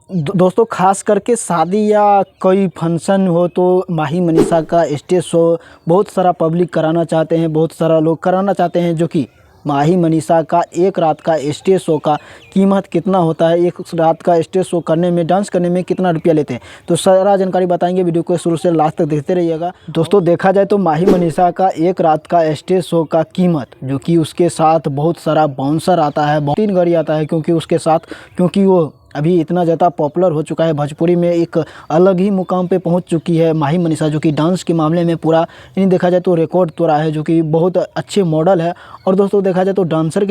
दोस्तों खास करके शादी या कोई फंक्शन हो तो माही मनीषा का स्टेज शो बहुत सारा पब्लिक कराना चाहते हैं, बहुत सारा लोग कराना चाहते हैं। जो कि माही मनीषा का एक रात का स्टेज शो का कीमत कितना होता है, एक रात का स्टेज शो करने में, डांस करने में कितना रुपया लेते हैं, तो सारा जानकारी बताएंगे। वीडियो को शुरू से लास्ट तक देखते रहिएगा। दोस्तों देखा जाए तो माही मनीषा का एक रात का स्टेज शो का कीमत, जो कि उसके साथ बहुत सारा बाउंसर आता है, 3 गाड़ी आता है, क्योंकि उसके साथ क्योंकि वो अभी इतना ज़्यादा पॉपुलर हो चुका है, भोजपुरी में एक अलग ही मुकाम पे पहुंच चुकी है माही मनीषा, जो कि डांस के मामले में पूरा यानी देखा जाए तो रिकॉर्ड तोड़ा है, जो कि बहुत अच्छे मॉडल है। और दोस्तों देखा जाए तो डांसर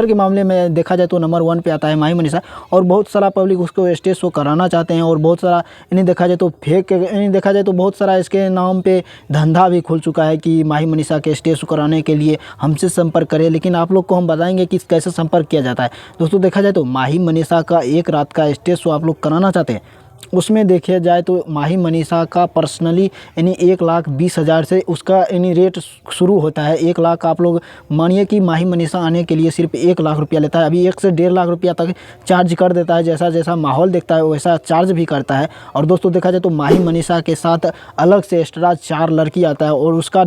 के मामले में देखा जाए तो नंबर 1 पे आता है माही मनीषा। और बहुत सारा पब्लिक उसको स्टेज शो कराना चाहते हैं, और बहुत सारा यानी देखा जाए तो फेक यानी देखा जाए तो बहुत सारा इसके नाम पे धंधा भी खुल चुका है कि माही मनीषा के स्टेज शो कराने के लिए हमसे संपर्क करें। लेकिन आप लोग को हम बताएंगे कि कैसे संपर्क किया जाता है। दोस्तों देखा जाए तो माही मनीषा का एक रात का स्टेज शो आप लोग कराना चाहते हैं, उसमें देखा जाए तो माही मनीषा का पर्सनली यानी 1,20,000 से उसका यानी रेट शुरू होता है। 1 लाख आप लोग मानिए कि माही मनीषा आने के लिए सिर्फ 1 लाख रुपया लेता है। अभी 1 से 1.5 लाख रुपया तक चार्ज कर देता है, जैसा जैसा माहौल देखता है वैसा चार्ज भी करता है। और दोस्तों देखा जाए तो माही मनीषा के साथ अलग से एक्स्ट्रा 4 लड़की आता है, और उसका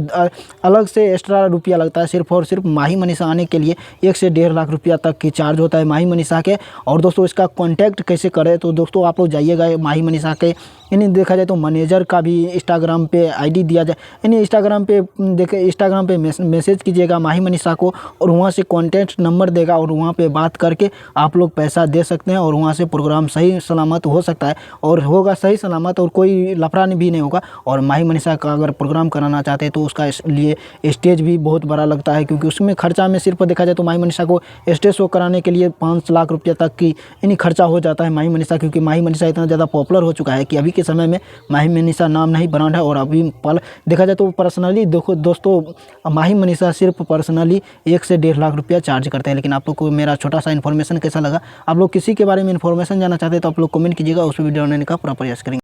अलग से एक्स्ट्रा रुपया लगता है। सिर्फ और सिर्फ माही मनीषा आने के लिए 1 से 1.5 लाख रुपया तक की चार्ज होता है माही मनीषा के। और दोस्तों इसका कॉन्टैक्ट कैसे करें, तो दोस्तों आप लोग जाइएगा माही मनीषा के यानी देखा जाए तो मैनेजर का भी इंस्टाग्राम पे आईडी दिया जाए, यानी इंस्टाग्राम पे मैसेज कीजिएगा माही मनीषा को, और वहाँ से कॉन्टैक्ट नंबर देगा, और वहाँ पे बात करके आप लोग पैसा दे सकते हैं। और वहाँ से प्रोग्राम सही सलामत हो सकता है, और होगा सही सलामत, और कोई लफड़ा भी नहीं होगा। और माही मनीषा का अगर प्रोग्राम कराना चाहते हैं तो उसका लिए स्टेज भी बहुत बड़ा लगता है, क्योंकि उसमें खर्चा में सिर्फ देखा जाए तो माही मनीषा को स्टेज शो कराने के लिए 5 लाख रुपये तक की यानी खर्चा हो जाता है माही मनीषा, क्योंकि माही मनीषा इतना ज़्यादा पॉपुलर हो चुका है कि अभी के समय में माही मनीषा नाम नहीं ब्रांड है। और अभी देखा जाए तो पर्सनली देखो दोस्तों, माही मनीषा सिर्फ पर्सनली 1 से 1.5 लाख रुपया चार्ज करते हैं। लेकिन आप लोग को मेरा छोटा सा इन्फॉर्मेशन कैसा लगा, आप लोग किसी के बारे में इन्फॉर्मेशन जानना चाहते हैं तो आप लोग कमेंट कीजिएगा, उस वीडियो बनाने का पूरा प्रयास करेंगे।